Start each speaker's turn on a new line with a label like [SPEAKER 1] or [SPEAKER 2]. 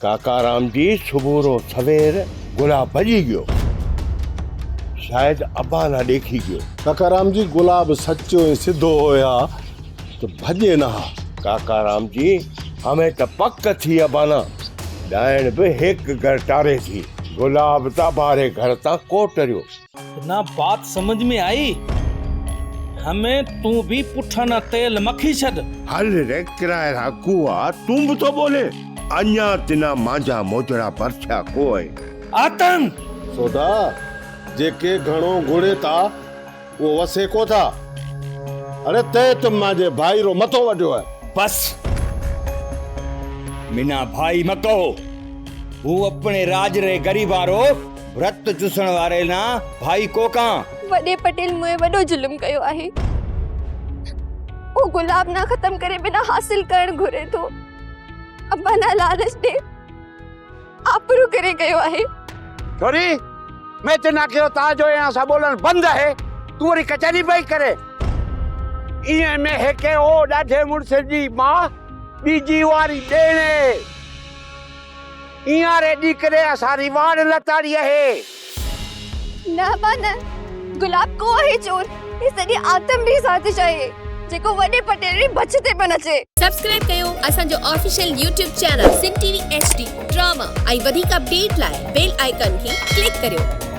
[SPEAKER 1] काका राम जी सुबह रो सवेर गुलाब भजी गयो, शायद अबा ना देखी गयो।
[SPEAKER 2] काका राम जी गुलाब सच्चो ऐं सिधो होया तो भजे ना।
[SPEAKER 1] काका राम जी हमें तो पक थी अबाना डायण भी एक घर टारे थी, गुलाब ता बारे घर ता कोटरियो।
[SPEAKER 3] ना बात समझ में आई, हमें तू भी पुठा ना तेल मखी छद।
[SPEAKER 1] हल रे किराए कुआ तुम भी तो बोले अन्या तिना मांझा मोजड़ा परछा कोई
[SPEAKER 3] आतंक
[SPEAKER 2] सोदा जेके घणो घुड़े था वो वसे को था। अरे ते तुम माजे भाई रो मथो वड्यो है।
[SPEAKER 4] बस मिना भाई मको, हूँ अपने राज रे गरीबारो व्रत चुसण वारे ना भाई को का।
[SPEAKER 5] वडे पटेल मुए वडो जुल्म कयो आहे। वो गुलाब ना खत्म करे बिना हासिल करण घुरे तो अब्बा ना लालच दे आपरू करे गयो आहे।
[SPEAKER 6] छोरी मैं तना कयो ता जो यहाँ सा बोलन बंद है, तू वरी कचहरी पई करे। इए में हेके ओ डाढे मुड़स जी मां बीजी वारी देने इया रे दी करे असारी वाड़ लताड़ी है।
[SPEAKER 5] ना बन गुलाब को है चोर, इस सॼी आतम भी साथ चाहिए जेको वडे पटेल री बचते बन अचे।
[SPEAKER 7] सब्सक्राइब कयो असांजो official YouTube channel Singh TV HD drama ऐं वधीक अपडेट लाइ बेल आइकन खे क्लिक करियो।